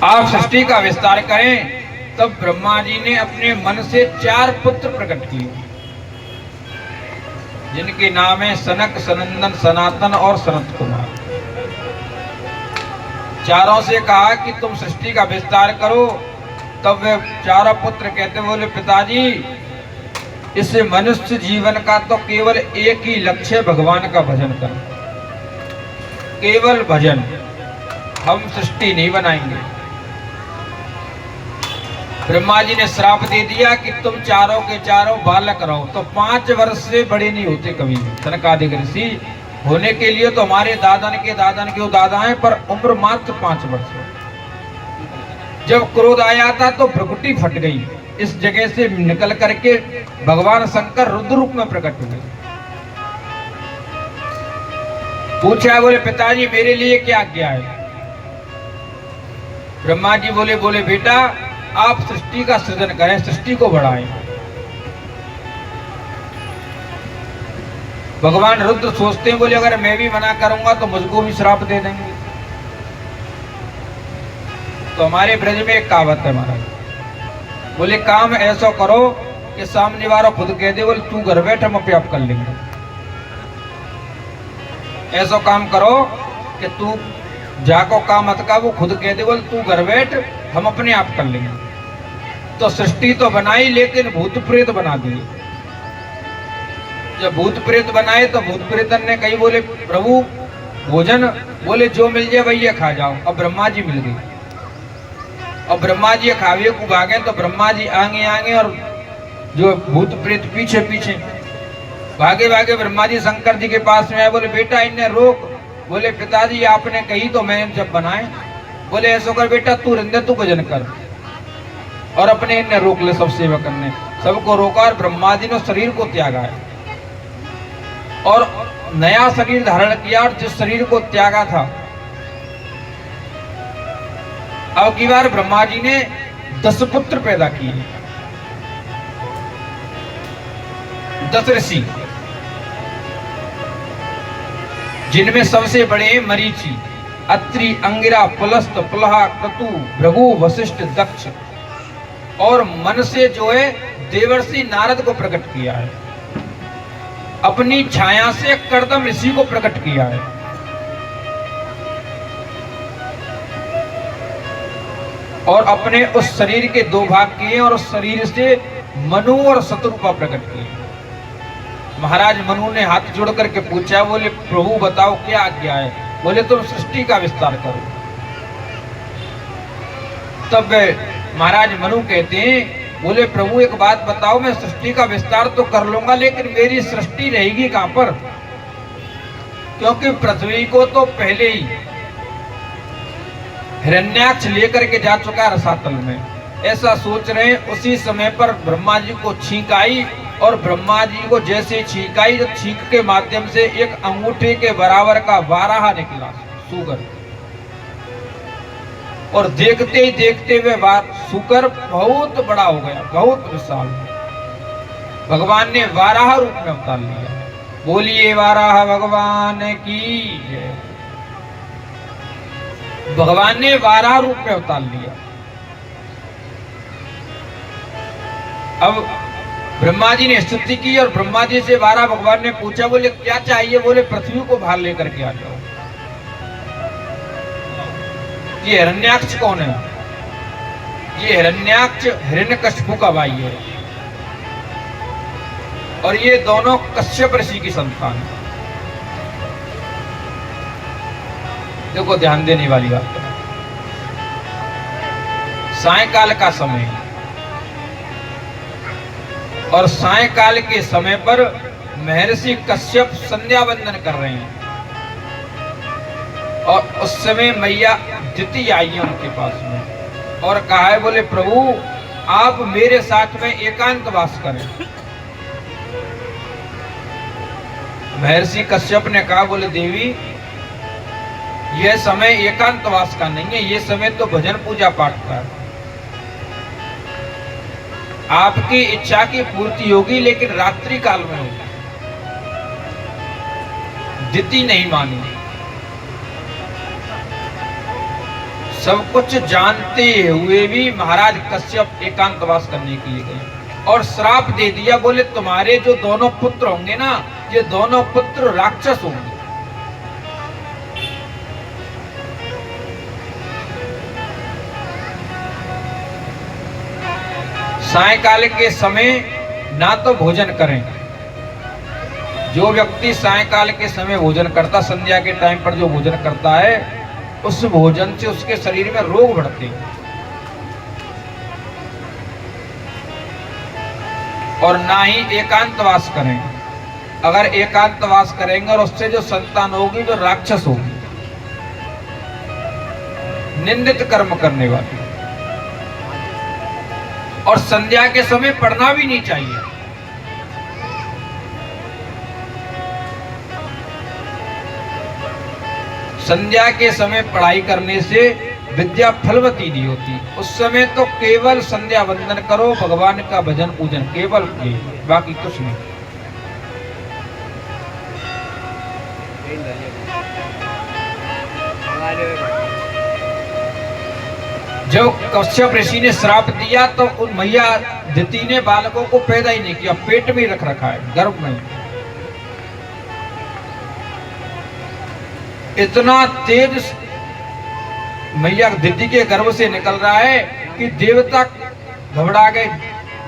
आप सृष्टि का विस्तार करें। तब ब्रह्मा जी ने अपने मन से 4 पुत्र प्रकट किए, जिनके नाम है सनक, सनंदन, सनातन और सनत कुमार। चारों से कहा कि तुम सृष्टि का विस्तार करो। तब वे चारों पुत्र कहते बोले, पिताजी इस मनुष्य जीवन का तो केवल एक ही लक्ष्य है, भगवान का भजन करना, केवल भजन, हम सृष्टि नहीं बनाएंगे। ब्रह्मा जी ने श्राप दे दिया कि तुम चारों के चारों बालक रहो। तो 5 वर्ष से बड़े नहीं होते कभी भी। सनकादिक ऋषि होने के लिए तो हमारे दादन के दादा हैं, पर उम्र मात्र 5 वर्ष है। जब क्रोध आया था तो भ्रुकुटी फट गई। इस जगह से निकल करके भगवान शंकर रुद्र रूप में प्रकट हुए। पूछा, बोले पिताजी मेरे लिए क्या आज्ञा है? ब्रह्मा जी बोले बेटा आप सृष्टि का सृजन करें, सृष्टि को बढ़ाएं। भगवान रुद्र सोचते हैं, बोले अगर मैं भी मना करूंगा तो मुझको भी श्राप दे देंगे। तो हमारे ब्रज में एक कहावत है महाराज, बोले काम ऐसा करो कि सामने वाला खुद कह दे, बोले तू घर बैठ हम अपने आप कर लेंगे। ऐसा काम करो कि तू जाको काम मत का, वो खुद कह दे, बोले तू घर बैठ हम अपने आप कर लेंगे। तो सृष्टि तो बनाई लेकिन भूत प्रेत बना दिए। जब भूत प्रेत बनाए तो भूत प्रेतन ने कही, बोले प्रभु भोजन, बोले जो मिल जाए वही खा जाओ। अब ब्रह्मा जी मिल गई। अब ब्रह्मा जी खावे को भागे तो ब्रह्मा जी आगे और जो भूत प्रेत पीछे पीछे भागे भागे ब्रह्मा जी शंकर जी के पास में आए। बोले बेटा इन्हें रोक। बोले पिताजी आपने कही तो मैं जब बनाए। बोले ऐसा कर बेटा तू रंदे तू भजन कर, और अपने इन्हें रोक ले। सब सेवक ने सबको रोका और ब्रह्मा जी ने शरीर को त्यागा है और नया शरीर धारण किया। और जिस शरीर को त्यागा था, अब की बार ब्रह्मा जी ने 10 पुत्र पैदा किए, 10 ऋषि, जिनमें सबसे बड़े मरीचि, अत्रि, अंगिरा, पुलस्त, पुलहा, क्रतु, भृगु, वशिष्ठ, दक्ष, और मन से जो है देवर्षि नारद को प्रकट किया है। अपनी छाया से कर्दम ऋषि को प्रकट किया है। और अपने उस शरीर के 2 भाग किए और उस शरीर से मनु और शत्रुपा प्रकट किए। महाराज मनु ने हाथ जोड़ करके पूछा, बोले प्रभु बताओ क्या आज्ञा है? बोले तुम सृष्टि का विस्तार करो। तब महाराज मनु कहते हैं, बोले प्रभु एक बात बताओ, मैं सृष्टि का विस्तार तो कर लूंगा लेकिन मेरी सृष्टि रहेगी कहां पर? क्योंकि पृथ्वी को तो पहले ही हिरण्याक्ष लेकर के जा चुका रसातल में, ऐसा सोच रहे हैं। उसी समय पर ब्रह्मा जी को छींक आई और ब्रह्मा जी को जैसे छींक आई, तो छींक के माध्यम से एक अंगूठे के बराबर का वाराह निकला, सुगर। और देखते ही देखते हुए सुकर बहुत बड़ा हो गया, बहुत विशाल। भगवान ने वाराह रूप में अवतार लिया। बोलिए वाराह भगवान की जय। भगवान ने वाराह रूप में अवतार लिया। अब ब्रह्मा जी ने स्तुति की और ब्रह्मा जी से वाराह भगवान ने पूछा, बोले क्या चाहिए? बोले पृथ्वी को बाहर लेकर के आ जाओ। ये हिरण्याक्ष कौन है? ये हिरण्याक्ष हिरण्यकशिपु का भाई है और ये दोनों कश्यप ऋषि की संतान है। देखो ध्यान देने वाली बात है। सायंकाल का समय और सायंकाल के समय पर महर्षि कश्यप संध्या वंदन कर रहे हैं और उस समय मैया दिति आई है उनके पास में और कहा है, बोले प्रभु आप मेरे साथ में एकांतवास करें। महर्षि कश्यप ने कहा, बोले देवी यह समय एकांतवास का नहीं है, यह समय तो भजन पूजा पाठ का है। आपकी इच्छा की पूर्ति होगी लेकिन रात्रि काल में होगी। दिति नहीं मानी। सब कुछ जानते हुए भी महाराज कश्यप एकांतवास करने के लिए गए और श्राप दे दिया, बोले तुम्हारे जो दोनों पुत्र होंगे ना, ये दोनों पुत्र राक्षस होंगे। सायंकाल के समय ना तो भोजन करें, जो व्यक्ति सायंकाल के समय भोजन करता, संध्या के टाइम पर जो भोजन करता है, उस भोजन से उसके शरीर में रोग बढ़ते हैं। और ना ही एकांतवास करें, अगर एकांतवास करेंगे और उससे जो संतान होगी वो राक्षस होगी, निंदित कर्म करने वाली। और संध्या के समय पढ़ना भी नहीं चाहिए। संध्या के समय पढ़ाई करने से विद्या फलवती नहीं होती। उस समय तो केवल संध्या वंदन करो, भगवान का भजन पूजन, केवल ये, बाकी कुछ नहीं। जब कश्यप ऋषि ने श्राप दिया तो उन मैया दिति ने बालकों को पैदा ही नहीं किया, पेट में रख रखा है, गर्भ में। इतना तेज मैया दिति के गर्भ से निकल रहा है कि देवता घबरा गए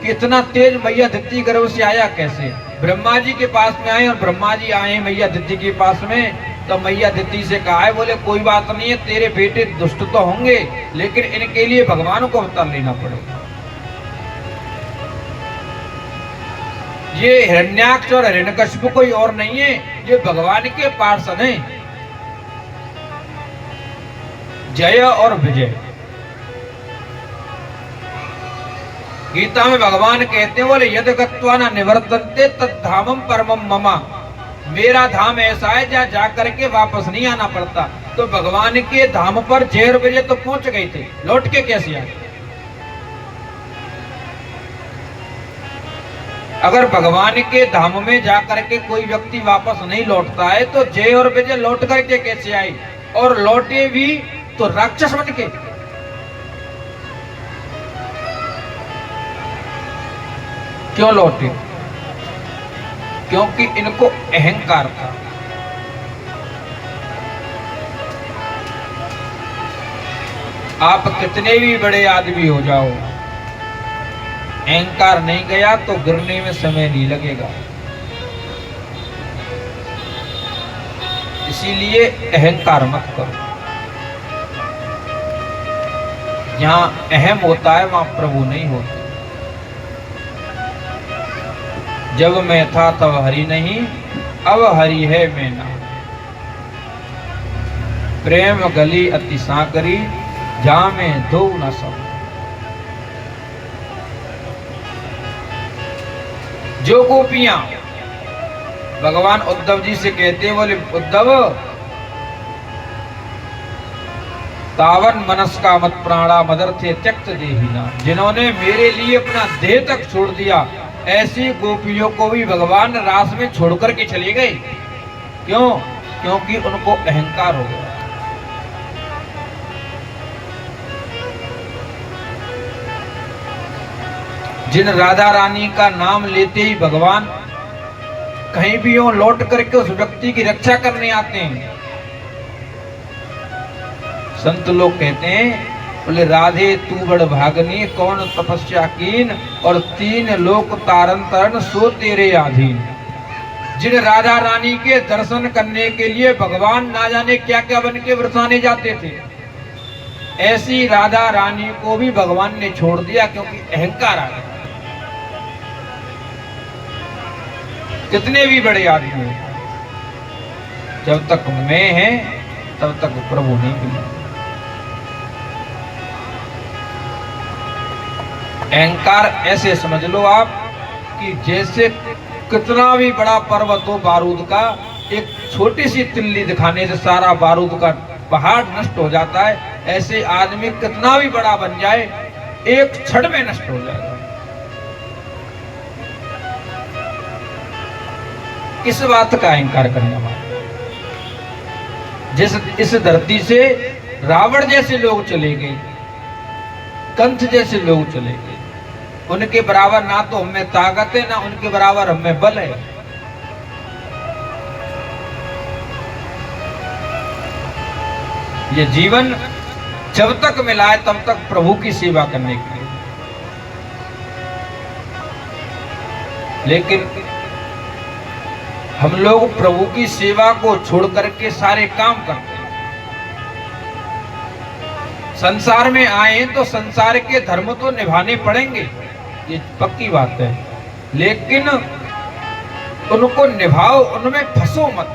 कि इतना तेज मैया दिति गर्भ से आया कैसे। ब्रह्मा जी के पास में आए और ब्रह्मा जी आए मैया दिति के पास में, तो मैया दिति से कहा है, बोले कोई बात नहीं है, तेरे बेटे दुष्ट तो होंगे लेकिन इनके लिए भगवान को अवतार लेना पड़ेगा। ये हिरण्याक्ष और हिरण्यकशिपु कोई और नहीं है, ये भगवान के पार्षद हैं, जय और विजय। गीता में भगवान कहते हैं, बोले यद गत्वा न निवर्तन्ते तद धामम परमम ममा, मेरा धाम ऐसा है जहाँ जा करके वापस नहीं आना पड़ता। तो भगवान के धाम पर जय और विजय तो पहुंच गए थे, लौट के कैसे आए। अगर भगवान के धाम में जा करके कोई व्यक्ति वापस नहीं लौटता है तो जय और विजय लौट करके कैसे आए, और लौटे भी तो राक्षस बन के। क्यों लौटे? क्योंकि इनको अहंकार था। आप कितने भी बड़े आदमी हो जाओ, अहंकार नहीं गया तो गिरने में समय नहीं लगेगा। इसीलिए अहंकार मत करो। जहां अहम होता है वहां प्रभु नहीं होते। जब मैं था तब हरि नहीं, अब हरि है मैं ना। प्रेम गली अति साकरी, जहां में दो न सब। जो गोपियां भगवान उद्धव जी से कहते, बोले उद्धव तावन मनस का मत प्राणा मदर्थे त्यक्त देहिना, जिन्होंने मेरे लिए अपना देह तक छोड़ दिया, ऐसी गोपियों को भी भगवान रास में छोड़कर के चले गए। क्यों? क्योंकि उनको अहंकार हो गया। जिन राधा रानी का नाम लेते ही भगवान कहीं भी हो लौट करके उस व्यक्ति की रक्षा करने आते हैं। संत लोग कहते हैं, बोले राधे तू बड़ भागनी, कौन तपस्या कीन, और तीन लोक तारन तरन सो तेरे अधीन। जिन राधा रानी के दर्शन करने के लिए भगवान ना जाने क्या क्या बन के बरसाने जाते थे, ऐसी राधा रानी को भी भगवान ने छोड़ दिया क्योंकि अहंकार आ गया। कितने भी बड़े आदमी हो, जब तक मैं है तब तक प्रभु नहीं मिले। अहंकार ऐसे समझ लो आप कि जैसे कितना भी बड़ा पर्वत हो बारूद का, एक छोटी सी तिल्ली दिखाने से सारा बारूद का पहाड़ नष्ट हो जाता है। ऐसे आदमी कितना भी बड़ा बन जाए, एक क्षण में नष्ट हो जाएगा। किस बात का अहंकार करने वाला? जिस इस धरती से रावण जैसे लोग चले गए, कंस जैसे लोग चले गए, उनके बराबर ना तो हमें ताकत है, ना उनके बराबर हमें बल है। ये जीवन जब तक मिला है तब तक प्रभु की सेवा करने के लिए, लेकिन हम लोग प्रभु की सेवा को छोड़ करके सारे काम करते हैं। संसार में आए तो संसार के धर्म तो निभाने पड़ेंगे, ये पक्की बात है, लेकिन उनको निभाओ, उनमें फंसो मत।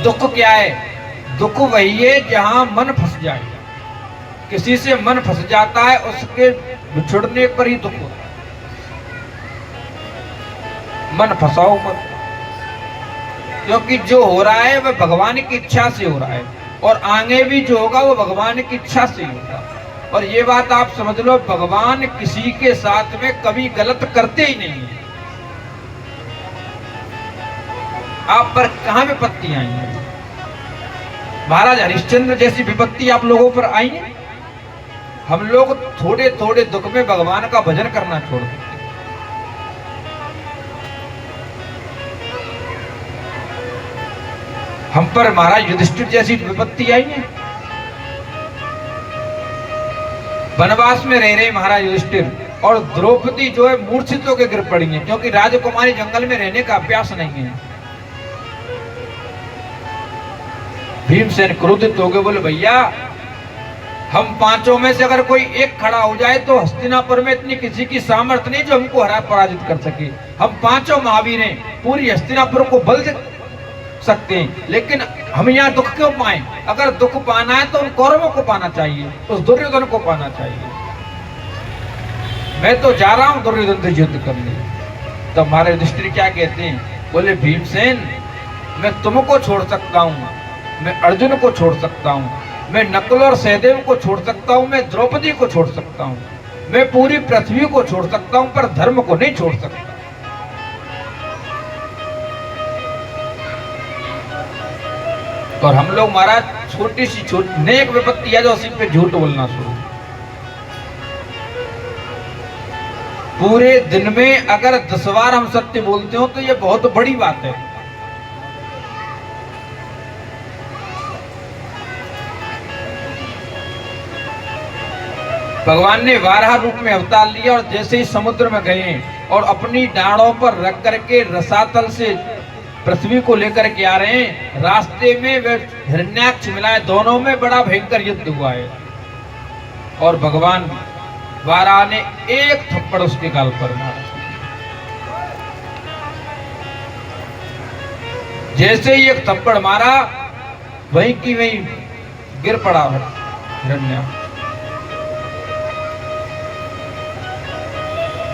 दुख क्या है? दुख वही है जहां मन फंस जाए। किसी से मन फंस जाता है, उसके बिछुड़ने पर ही दुख होता है। मन फंसाओ मत, क्योंकि जो हो रहा है वह भगवान की इच्छा से हो रहा है, और आगे भी जो होगा वो भगवान की इच्छा से ही होगा। और ये बात आप समझ लो, भगवान किसी के साथ में कभी गलत करते ही नहीं है। आप पर कहां विपत्ति आई है? महाराज हरिश्चंद्र जैसी विपत्ति आप लोगों पर आई है। हम लोग थोड़े थोड़े दुख में भगवान का भजन करना छोड़ देते। हम पर महाराज युधिष्ठिर जैसी विपत्ति आई है। वनवास में रह रहे महाराज युधिष्ठिर, और द्रौपदी जो है मूर्छित होकर गिर पड़ी है, क्योंकि राजकुमारी जंगल में रहने का अभ्यास नहीं है। भीमसेन क्रोधित हो गए, बोले भैया हम पांचों में से अगर कोई एक खड़ा हो जाए तो हस्तिनापुर में इतनी किसी की सामर्थ्य नहीं जो हमको हरा पराजित कर सके। हम पांचों महावीर हैं, पूरी हस्तिनापुर को बल सकते हैं, लेकिन हम यहाँ दुख क्यों पाए? अगर दुख पाना है तो उन कौरवों को पाना चाहिए, उस दुर्योधन को पाना चाहिए। मैं तो जा रहा हूं दुर्योधन से युद्ध करने। तो हमारे युधिष्ठिर क्या कहते हैं? बोले भीमसेन, मैं तुमको छोड़ सकता हूं, मैं अर्जुन को छोड़ सकता हूं, मैं नकुल और सहदेव को छोड़ सकता हूं, मैं द्रौपदी को छोड़ सकता हूं, मैं पूरी पृथ्वी को छोड़ सकता हूं, पर धर्म को नहीं छोड़ सकता। और हम लोग महाराज छोटी सी नेक विपत्ति है जो उसी पे झूठ बोलना शुरू। पूरे दिन में अगर 10 बार हम सत्य बोलते हो तो ये बहुत बड़ी बात है। भगवान ने वाराह रूप में अवतार लिया, और जैसे ही समुद्र में गए और अपनी डांडों पर रख करके रसातल से पृथ्वी को लेकर के आ रहे हैं, रास्ते में वे हिरण्याक्ष मिलाए, दोनों में बड़ा भयंकर युद्ध हुआ है। और भगवान वाराह ने एक थप्पड़ उसके गाल पर मारा। जैसे ही एक थप्पड़ मारा, वहीं की वहीं गिर पड़ा हिरण्याक्ष।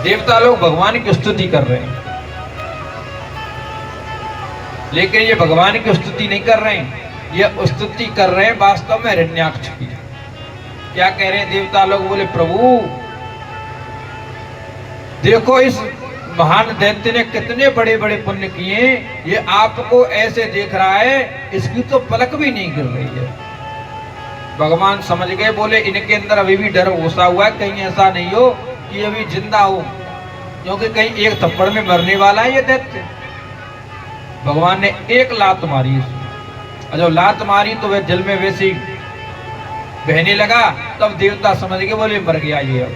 देवता लोग भगवान की स्तुति कर रहे हैं, लेकिन ये भगवान की स्तुति नहीं कर रहे हैं, ये स्तुति कर रहे हैं वास्तव में हिरण्याक्ष की। क्या कह रहे हैं देवता लोग? बोले प्रभु देखो इस महान दैत्य ने कितने बड़े बड़े पुण्य किए, ये आपको ऐसे देख रहा है, इसकी तो पलक भी नहीं गिर रही है। भगवान समझ गए, बोले इनके अंदर अभी भी डर घुसा हुआ है, कहीं ऐसा नहीं हो कि अभी जिंदा हो, क्योंकि कहीं एक थप्पड़ में मरने वाला है ये दैत्य। भगवान ने एक लात मारी इसमें, और जब लात मारी तो वह जल में वैसे ही बहने लगा। तब देवता समझ गए, बोले मर गया ये। अब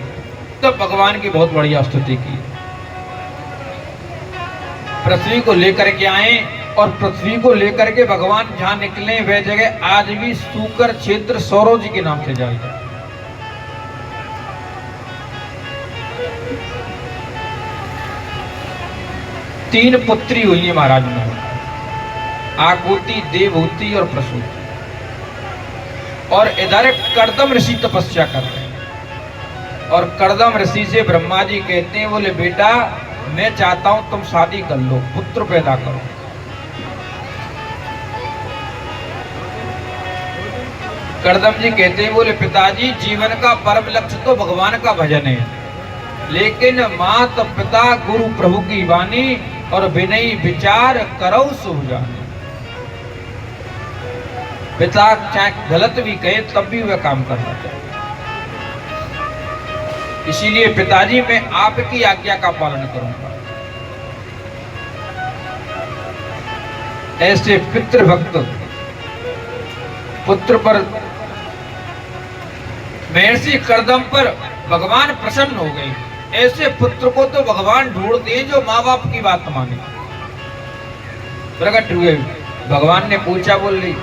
तब भगवान की बहुत बढ़िया स्तुति की। पृथ्वी को लेकर के आए, और पृथ्वी को लेकर के भगवान जहां निकले वह जगह आज भी सूकर क्षेत्र सौरों जी के नाम से जानी जाती है। तीन पुत्री हुई है महाराज में, आकुति, देवहूति और प्रसूति। और इधर कर्दम ऋषि तपस्या कर रहे हैं, और कर्दम ऋषि से ब्रह्मा जी कहते हैं, बोले बेटा मैं चाहता हूं तुम शादी कर लो, पुत्र पैदा करो। कर्दम जी कहते हैं, बोले पिताजी जीवन का परम लक्ष्य तो भगवान का भजन है, लेकिन माता पिता गुरु प्रभु की वाणी और विनयी विचार करो शुभ जाने। पिता चाहे गलत भी कहे तब भी वह काम करना चाहिए। इसीलिए पिताजी मैं आपकी आज्ञा का पालन करूंगा। ऐसे पितृभक्त पुत्र पर महर्षि कर्दम पर भगवान प्रसन्न हो गए। ऐसे पुत्र को तो भगवान ढूंढते हैं जो माँ बाप की बात माने। प्रकट हुए, भगवान ने पूछा, बोले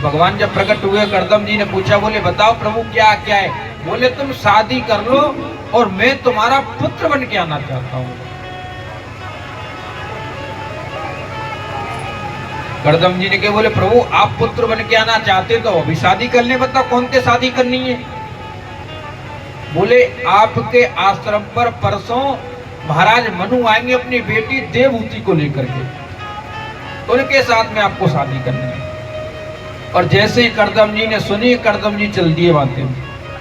भगवान जब प्रकट हुए कर्दम जी ने पूछा, बोले बताओ प्रभु क्या क्या है? बोले तुम शादी कर लो और मैं तुम्हारा पुत्र बन के आना चाहता हूं। कर्दम जी ने कहा, बोले प्रभु आप पुत्र बन के आना चाहते तो अभी शादी कर ले, बताओ कौन से शादी करनी है? बोले आपके आश्रम पर परसों महाराज मनु आएंगे अपनी बेटी देवहूति को लेकर के, उनके साथ में आपको शादी करनी है। और जैसे ही कर्दम जी ने सुनी, कर्दम जी चल दिए बातें।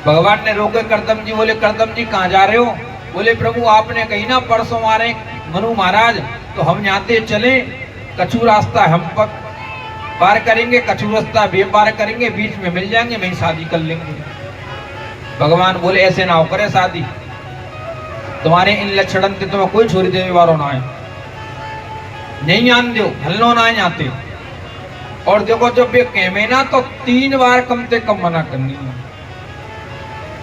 भगवान ने रोके कर्दम जी, बोले कर्दम जी कहाँ जा रहे हो? बोले प्रभु आपने कही ना परसों आ रहे मनु महाराज, तो हम यहाँ चले, कछु रास्ता हम पार करेंगे, कछु रास्ता वे पार करेंगे, बीच में मिल जाएंगे, वहीं शादी कर लेंगे। भगवान बोले ऐसे ना हो करे शादी, तुम्हारे इन लक्षण से तुम्हें कोई छोरी देवे वारो ना है, नहीं आन दो, हल्लो ना आते। और देखो जब ये कहमे ना तो 3 बार कम से कम मना करनी है,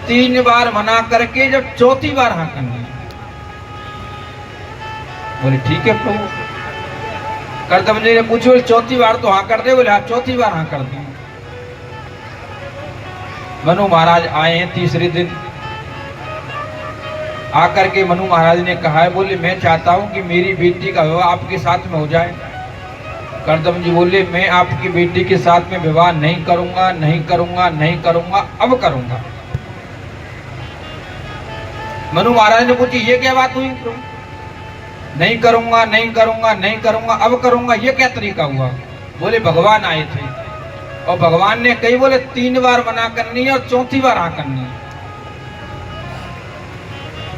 3 बार मना करके जब 4थी बार हाँ करनी है। बोले ठीक है प्रभु। कर्दम जी ने पूछो 4थी बार तो हाँ कर दे? बोले हाँ 4थी बार हाँ कर दी। मनु महाराज आए हैं 3रे दिन, आकर के मनु महाराज ने कहा है, बोले मैं चाहता हूं कि मेरी बेटी का विवाह आपके साथ में हो जाए। कर्दम जी बोले मैं आपकी बेटी के साथ में विवाह नहीं करूंगा, नहीं करूंगा, नहीं करूंगा, अब करूंगा। मनु महाराज ने पूछी ये क्या बात हुई? नहीं करूंगा, नहीं करूंगा, नहीं करूंगा, अब करूंगा, ये क्या तरीका हुआ? बोले भगवान आए थे और भगवान ने कही, बोले 3 बार मना करनी है और 4थी बार हाँ करनी है।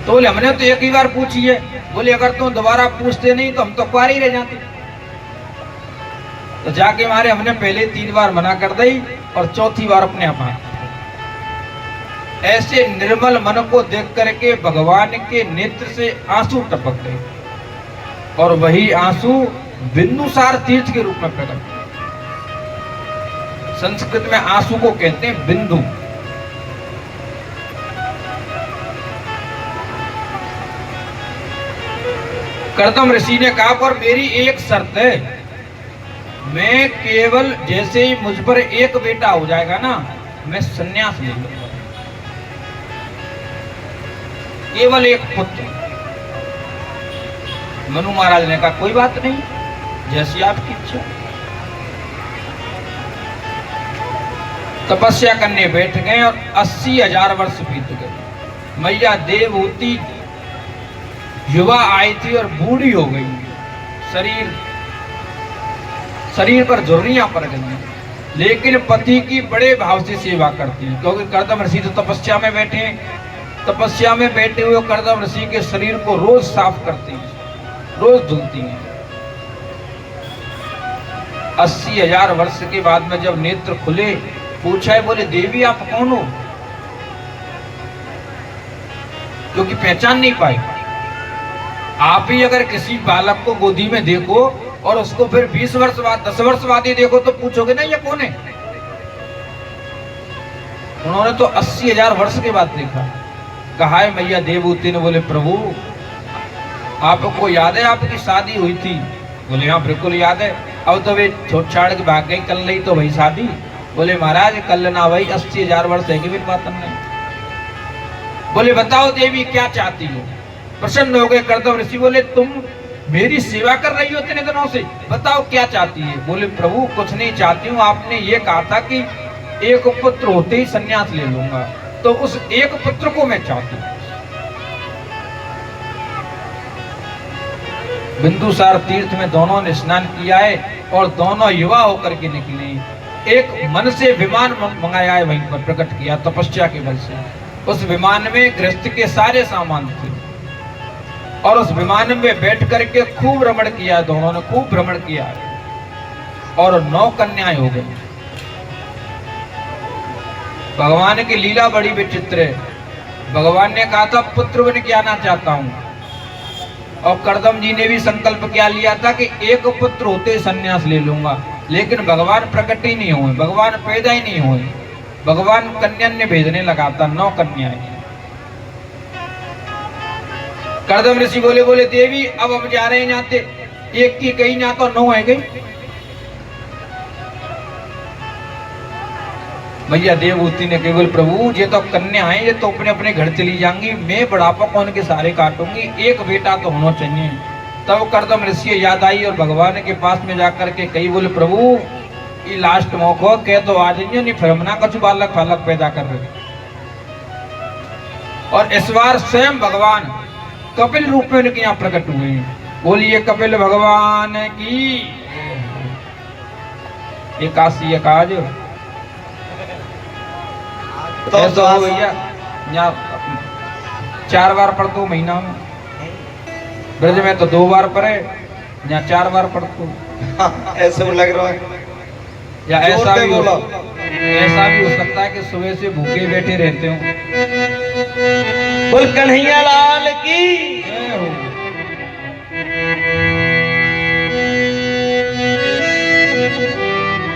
तो बोले हमने तो 1 ही बार पूछी है। बोले अगर तुम दोबारा पूछते नहीं तो हम तो कुंवारे रह जाते। तो जाके मारे हमने पहले 3 बार मना कर दी और 4थी बार अपने आप हाँ। ऐसे निर्मल मन को देख करके भगवान के नेत्र से आंसू टपक गए और वही आंसू बिंदुसार तीर्थ के रूप में प्रकट हुए। संस्कृत में आंसू को कहते हैं बिंदु। कर्दम ऋषि ने कहा पर मेरी एक शर्त है, मैं केवल जैसे ही मुझ पर एक बेटा हो जाएगा ना, मैं संन्यास ले लूंगा, केवल एक पुत्र। मनु महाराज ने कहा कोई बात नहीं, जैसी आपकी इच्छा। तपस्या करने बैठ गए और 80,000 वर्ष बीत गए। मैया देवहूति युवा आई थी और बूढ़ी हो गई, शरीर पर झुर्रियां पड़ गई, लेकिन पति की बड़े भाव से सेवा करती है। क्योंकि कर्दम ऋषि तो तपस्या में बैठे हैं, तपस्या में बैठे हुए कर्दम ऋषि के शरीर को रोज साफ करती हैं, रोज धुलती हैं। 80,000 वर्ष के बाद में जब नेत्र खुले, पूछा है, बोले देवी आप कौन हो? क्योंकि पहचान नहीं पाई। आप ही अगर किसी बालक को गोदी में देखो और उसको फिर 20 वर्ष बाद 10 वर्ष बाद ही देखो तो पूछोगे ना ये कौन है? उन्होंने तो 80,000 वर्ष के बाद देखा। कहा है मैया देवहूति ने, बोले प्रभु आपको याद है आपकी शादी हुई थी? बोले हाँ बिल्कुल याद है। अब तो वे छोट छाड़ के भाग गई, कल नहीं तो वही शादी। बोले महाराज कल ना भाई 80,000 वर्ष है कि भी बात नहीं। बोले बताओ देवी क्या चाहती हो? प्रसन्न हो गए कर्दम ऋषि, बोले तुम मेरी सेवा कर रही हो इतने दिनों से, बताओ क्या चाहती है? बोले प्रभु कुछ नहीं चाहती हूँ, आपने ये कहा था कि एक पुत्र होते ही संन्यास ले लूंगा, तो उस एक पुत्र को मैं चाहती हूँ। बिंदुसार तीर्थ में दोनों ने स्नान किया है और दोनों युवा होकर के निकले। एक मन से विमान मंगाया है, वहीं पर प्रकट किया तपस्या के बल से। उस विमान में गृहस्थ के सारे सामान थे और उस विमान में बैठ करके खूब भ्रमण किया, दोनों ने खूब भ्रमण किया और 9 कन्याएं हो गई। भगवान की लीला बड़ी विचित्र है। भगवान ने कहा था पुत्र बन के आना चाहता हूं, और करदम जी ने भी संकल्प क्या लिया था कि एक पुत्र होते संन्यास ले लूंगा, लेकिन भगवान प्रकट ही नहीं हुए, भगवान पैदा ही नहीं हुए। भगवान कन्या ने भेजने लगा था 9 कन्याएं। करदम ऋषि बोले बोले देवी अब हम जा रहे हैं यहाँ से, एक की गई ना तो 9 है गई। भैया देवभूति ने केवल प्रभु ये तो कन्या है, ये तो अपने अपने घर चली जाएंगी, मैं बुढ़ापा कौन के सारे काटूंगी, एक बेटा तो होना चाहिए। तब करदम ऋषि याद आई और भगवान के पास में जाकर के कही बोले प्रभु ये लास्ट मौका कह तो आ जाइए, नहीं फिर हम ना कुछ बालक फालक पैदा कर रहे। और इस बार स्वयं भगवान कपिल रूप में उनके यहाँ प्रकट हुए हैं। बोलिए कपिल भगवान की। एकादशी काज तो ऐसा हो भैया, यहाँ 4 बार पढ़ दो महीना में, ब्रज में तो 2 बार पढ़े, यहाँ 4 बार पढ़ दो। ऐसे लग रहा है, या ऐसा भी हो सकता है कि सुबह से भूखे बैठे रहते हो। बोल कन्हैया लाल की।